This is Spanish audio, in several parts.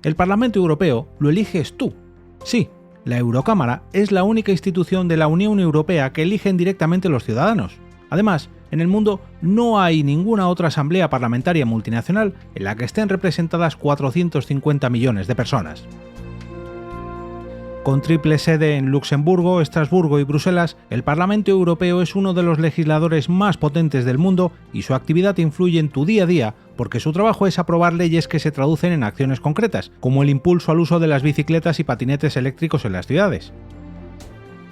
El Parlamento Europeo lo eliges tú. Sí, la Eurocámara es la única institución de la Unión Europea que eligen directamente los ciudadanos. Además, en el mundo no hay ninguna otra asamblea parlamentaria multinacional en la que estén representadas 450 millones de personas. Con triple sede en Luxemburgo, Estrasburgo y Bruselas, el Parlamento Europeo es uno de los legisladores más potentes del mundo y su actividad influye en tu día a día porque su trabajo es aprobar leyes que se traducen en acciones concretas, como el impulso al uso de las bicicletas y patinetes eléctricos en las ciudades.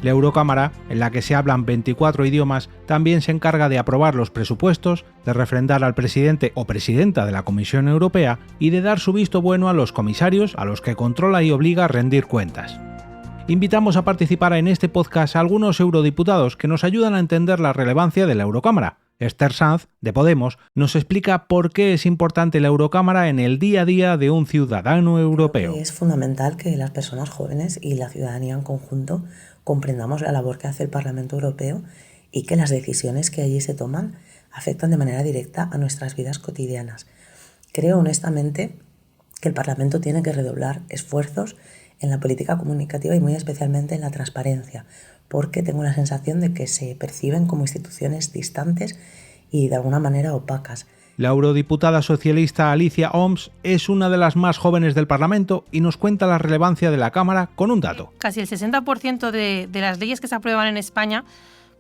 La Eurocámara, en la que se hablan 24 idiomas, también se encarga de aprobar los presupuestos, de refrendar al presidente o presidenta de la Comisión Europea y de dar su visto bueno a los comisarios a los que controla y obliga a rendir cuentas. Invitamos a participar en este podcast a algunos eurodiputados que nos ayudan a entender la relevancia de la Eurocámara. Esther Sanz, de Podemos, nos explica por qué es importante la Eurocámara en el día a día de un ciudadano europeo. Es fundamental que las personas jóvenes y la ciudadanía en conjunto comprendamos la labor que hace el Parlamento Europeo y que las decisiones que allí se toman afectan de manera directa a nuestras vidas cotidianas. Creo honestamente que el Parlamento tiene que redoblar esfuerzos en la política comunicativa y muy especialmente en la transparencia, porque tengo la sensación de que se perciben como instituciones distantes y de alguna manera opacas. La eurodiputada socialista Alicia Oms es una de las más jóvenes del Parlamento y nos cuenta la relevancia de la Cámara con un dato. Casi el 60% de las leyes que se aprueban en España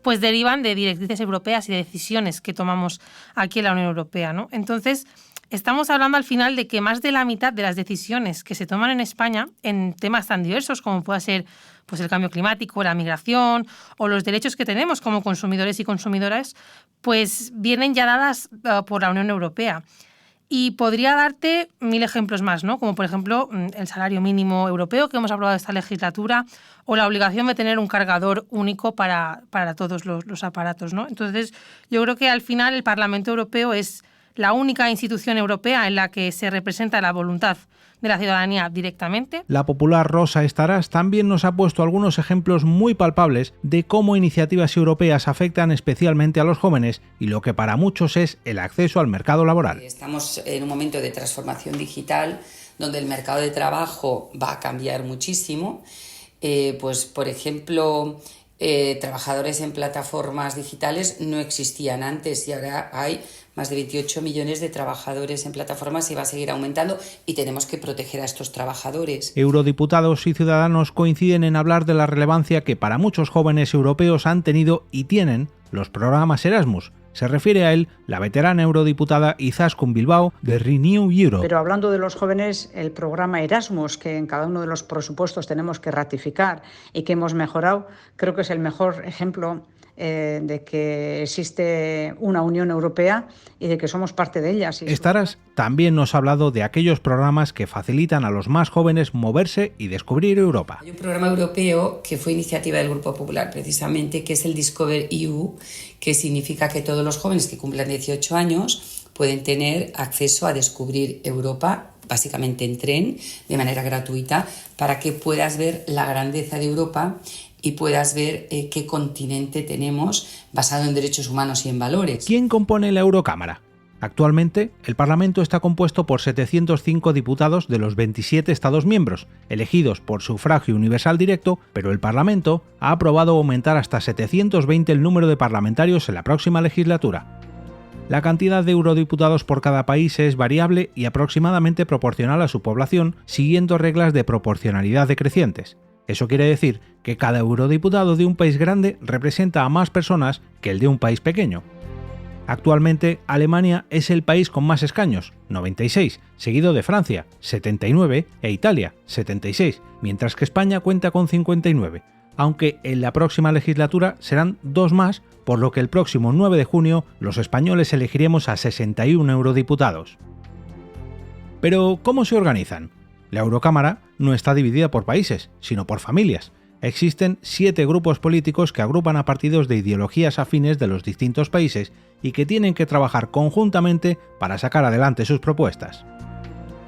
pues derivan de directrices europeas y de decisiones que tomamos aquí en la Unión Europea, ¿no? Entonces, estamos hablando al final de que más de la mitad de las decisiones que se toman en España en temas tan diversos como pueda ser pues, el cambio climático, la migración o los derechos que tenemos como consumidores y consumidoras, pues vienen ya dadas por la Unión Europea. Y podría darte 1000 ejemplos más, ¿no? Como por ejemplo el salario mínimo europeo que hemos aprobado esta legislatura o la obligación de tener un cargador único para todos los aparatos, ¿no? Entonces, yo creo que al final el Parlamento Europeo es la única institución europea en la que se representa la voluntad de la ciudadanía directamente. La popular Rosa Estaràs también nos ha puesto algunos ejemplos muy palpables de cómo iniciativas europeas afectan especialmente a los jóvenes y lo que para muchos es el acceso al mercado laboral. Estamos en un momento de transformación digital donde el mercado de trabajo va a cambiar muchísimo. Pues, por ejemplo, trabajadores en plataformas digitales no existían antes y ahora hay más de 28 millones de trabajadores en plataformas y va a seguir aumentando y tenemos que proteger a estos trabajadores. Eurodiputados y ciudadanos coinciden en hablar de la relevancia que para muchos jóvenes europeos han tenido y tienen los programas Erasmus. Se refiere a él la veterana eurodiputada Izaskun Bilbao de Renew Europe. Pero hablando de los jóvenes, el programa Erasmus, que en cada uno de los presupuestos tenemos que ratificar y que hemos mejorado, creo que es el mejor ejemplo de que existe una Unión Europea y de que somos parte de ella. Estaràs también nos ha hablado de aquellos programas que facilitan a los más jóvenes moverse y descubrir Europa. Hay un programa europeo que fue iniciativa del Grupo Popular precisamente, que es el Discover EU, que significa que todos los jóvenes que cumplan 18 años pueden tener acceso a descubrir Europa, básicamente en tren, de manera gratuita, para que puedas ver la grandeza de Europa y puedas ver qué continente tenemos basado en derechos humanos y en valores. ¿Quién compone la Eurocámara? Actualmente, el Parlamento está compuesto por 705 diputados de los 27 Estados miembros, elegidos por sufragio universal directo, pero el Parlamento ha aprobado aumentar hasta 720 el número de parlamentarios en la próxima legislatura. La cantidad de eurodiputados por cada país es variable y aproximadamente proporcional a su población, siguiendo reglas de proporcionalidad decrecientes. Eso quiere decir que cada eurodiputado de un país grande representa a más personas que el de un país pequeño. Actualmente, Alemania es el país con más escaños, 96, seguido de Francia, 79, e Italia, 76, mientras que España cuenta con 59, aunque en la próxima legislatura serán 2 más, por lo que el próximo 9 de junio los españoles elegiremos a 61 eurodiputados. Pero, ¿cómo se organizan? La Eurocámara no está dividida por países, sino por familias. Existen 7 grupos políticos que agrupan a partidos de ideologías afines de los distintos países y que tienen que trabajar conjuntamente para sacar adelante sus propuestas.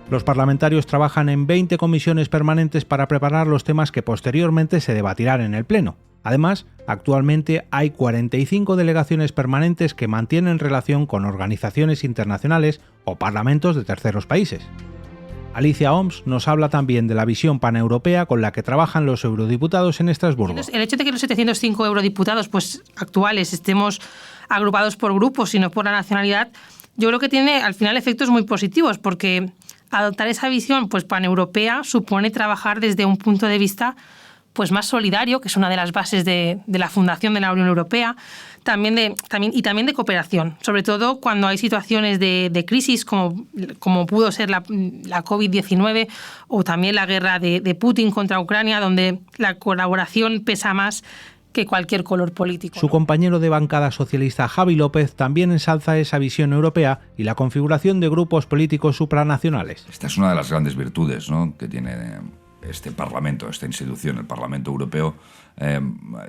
Los parlamentarios trabajan en 20 comisiones permanentes para preparar los temas que posteriormente se debatirán en el Pleno. Además, actualmente hay 45 delegaciones permanentes que mantienen relación con organizaciones internacionales o parlamentos de terceros países. Alicia Oms nos habla también de la visión paneuropea con la que trabajan los eurodiputados en Estrasburgo. El hecho de que los 705 eurodiputados pues, actuales estemos agrupados por grupos y no por la nacionalidad, yo creo que tiene al final efectos muy positivos, porque adoptar esa visión pues, paneuropea supone trabajar desde un punto de vista pues, más solidario, que es una de las bases de la fundación de la Unión Europea, también de cooperación, sobre todo cuando hay situaciones de crisis como pudo ser la COVID-19 o también la guerra de Putin contra Ucrania, donde la colaboración pesa más que cualquier color político. Su compañero de bancada socialista Javi López también ensalza esa visión europea y la configuración de grupos políticos supranacionales. Esta es una de las grandes virtudes, ¿no?, que tiene este Parlamento, esta institución, el Parlamento Europeo.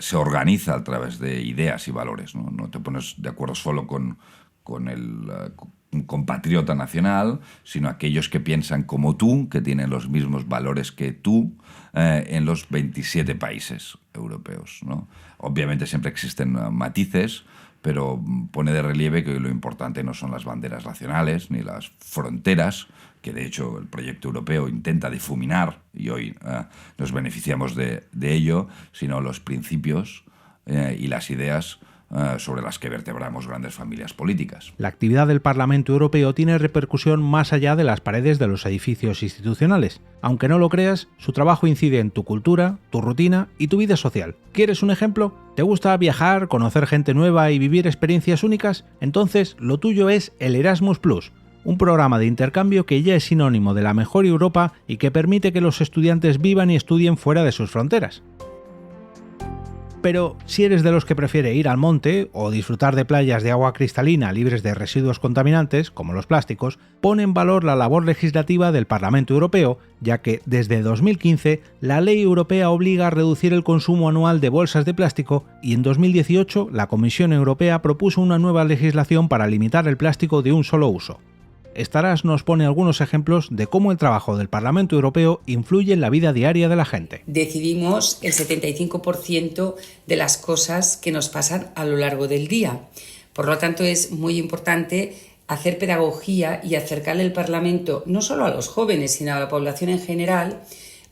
Se organiza a través de ideas y valores, ¿no? No te pones de acuerdo solo con un compatriota nacional, sino aquellos que piensan como tú, que tienen los mismos valores que tú, en los 27 países europeos, ¿no? Obviamente siempre existen matices, pero pone de relieve que lo importante no son las banderas nacionales ni las fronteras, que de hecho el proyecto europeo intenta difuminar y hoy nos beneficiamos de ello, sino los principios y las ideas sobre las que vertebramos grandes familias políticas. La actividad del Parlamento Europeo tiene repercusión más allá de las paredes de los edificios institucionales. Aunque no lo creas, su trabajo incide en tu cultura, tu rutina y tu vida social. ¿Quieres un ejemplo? ¿Te gusta viajar, conocer gente nueva y vivir experiencias únicas? Entonces, lo tuyo es el Erasmus+, un programa de intercambio que ya es sinónimo de la mejor Europa y que permite que los estudiantes vivan y estudien fuera de sus fronteras. Pero si eres de los que prefiere ir al monte o disfrutar de playas de agua cristalina libres de residuos contaminantes, como los plásticos, pone en valor la labor legislativa del Parlamento Europeo, ya que desde 2015 la ley europea obliga a reducir el consumo anual de bolsas de plástico y en 2018 la Comisión Europea propuso una nueva legislación para limitar el plástico de un solo uso. Estarás nos pone algunos ejemplos de cómo el trabajo del Parlamento Europeo influye en la vida diaria de la gente. Decidimos el 75% de las cosas que nos pasan a lo largo del día. Por lo tanto, es muy importante hacer pedagogía y acercarle el Parlamento no solo a los jóvenes, sino a la población en general,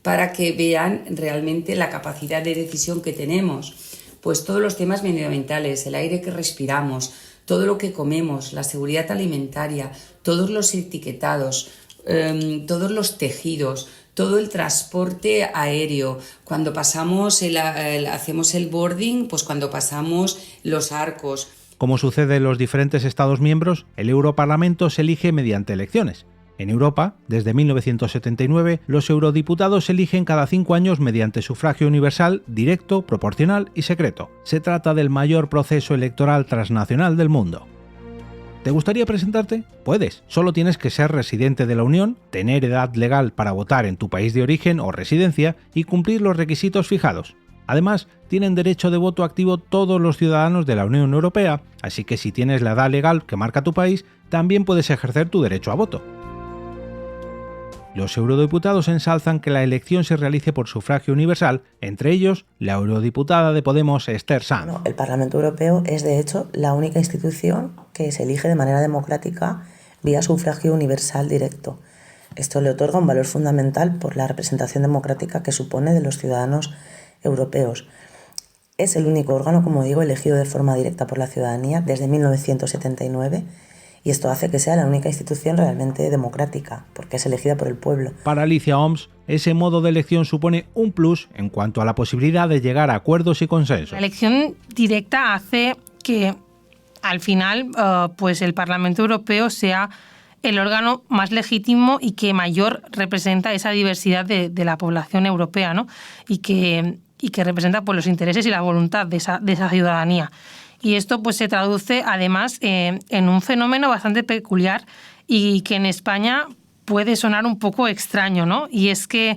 para que vean realmente la capacidad de decisión que tenemos. Pues todos los temas medioambientales, el aire que respiramos, todo lo que comemos, la seguridad alimentaria, todos los etiquetados, todos los tejidos, todo el transporte aéreo, cuando pasamos hacemos el boarding, pues cuando pasamos los arcos. Como sucede en los diferentes Estados miembros, el Europarlamento se elige mediante elecciones. En Europa, desde 1979, los eurodiputados se eligen cada 5 años mediante sufragio universal, directo, proporcional y secreto. Se trata del mayor proceso electoral transnacional del mundo. ¿Te gustaría presentarte? Puedes. Solo tienes que ser residente de la Unión, tener edad legal para votar en tu país de origen o residencia y cumplir los requisitos fijados. Además, tienen derecho de voto activo todos los ciudadanos de la Unión Europea, así que si tienes la edad legal que marca tu país, también puedes ejercer tu derecho a voto. Los eurodiputados ensalzan que la elección se realice por sufragio universal, entre ellos la eurodiputada de Podemos Esther Sanz. El Parlamento Europeo es, de hecho, la única institución que se elige de manera democrática vía sufragio universal directo. Esto le otorga un valor fundamental por la representación democrática que supone de los ciudadanos europeos. Es el único órgano, como digo, elegido de forma directa por la ciudadanía desde 1979. Y esto hace que sea la única institución realmente democrática, porque es elegida por el pueblo. Para Alicia Oms, ese modo de elección supone un plus en cuanto a la posibilidad de llegar a acuerdos y consensos. La elección directa hace que, al final, pues el Parlamento Europeo sea el órgano más legítimo y que mayor representa esa diversidad de la población europea, ¿no? Y que representa pues, los intereses y la voluntad de esa ciudadanía. Y esto pues se traduce además en un fenómeno bastante peculiar y que en España puede sonar un poco extraño, ¿no? Y es que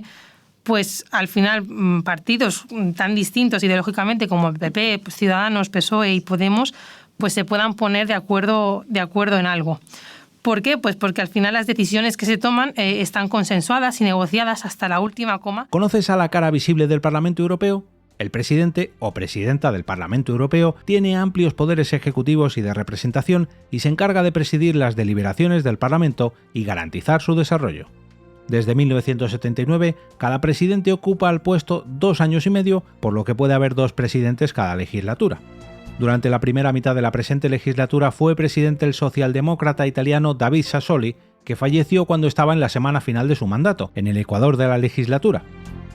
pues al final partidos tan distintos ideológicamente como el PP, Ciudadanos, PSOE y Podemos pues se puedan poner de acuerdo en algo. ¿Por qué? Pues porque al final las decisiones que se toman están consensuadas y negociadas hasta la última coma. ¿Conoces a la cara visible del Parlamento Europeo? El presidente o presidenta del Parlamento Europeo tiene amplios poderes ejecutivos y de representación y se encarga de presidir las deliberaciones del Parlamento y garantizar su desarrollo. Desde 1979, cada presidente ocupa el puesto 2 años y medio, por lo que puede haber 2 presidentes cada legislatura. Durante la primera mitad de la presente legislatura fue presidente el socialdemócrata italiano David Sassoli, que falleció cuando estaba en la semana final de su mandato, en el ecuador de la legislatura.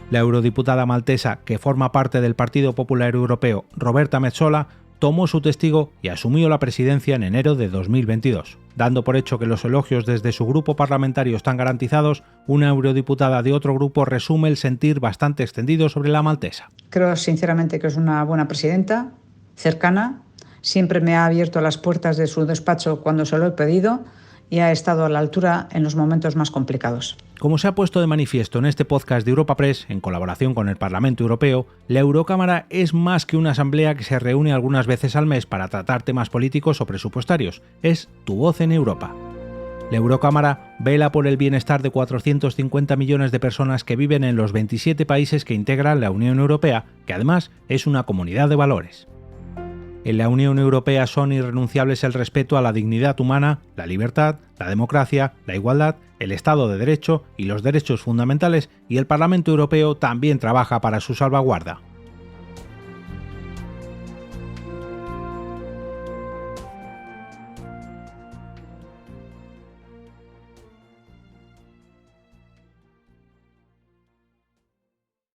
La eurodiputada maltesa, que forma parte del Partido Popular Europeo, Roberta Metsola, tomó su testigo y asumió la presidencia en enero de 2022. Dando por hecho que los elogios desde su grupo parlamentario están garantizados, una eurodiputada de otro grupo resume el sentir bastante extendido sobre la maltesa. Creo sinceramente que es una buena presidenta, cercana, siempre me ha abierto las puertas de su despacho cuando se lo he pedido y ha estado a la altura en los momentos más complicados. Como se ha puesto de manifiesto en este podcast de Europa Press, en colaboración con el Parlamento Europeo, la Eurocámara es más que una asamblea que se reúne algunas veces al mes para tratar temas políticos o presupuestarios. Es tu voz en Europa. La Eurocámara vela por el bienestar de 450 millones de personas que viven en los 27 países que integran la Unión Europea, que además es una comunidad de valores. En la Unión Europea son irrenunciables el respeto a la dignidad humana, la libertad, la democracia, la igualdad, el Estado de Derecho y los derechos fundamentales, y el Parlamento Europeo también trabaja para su salvaguarda.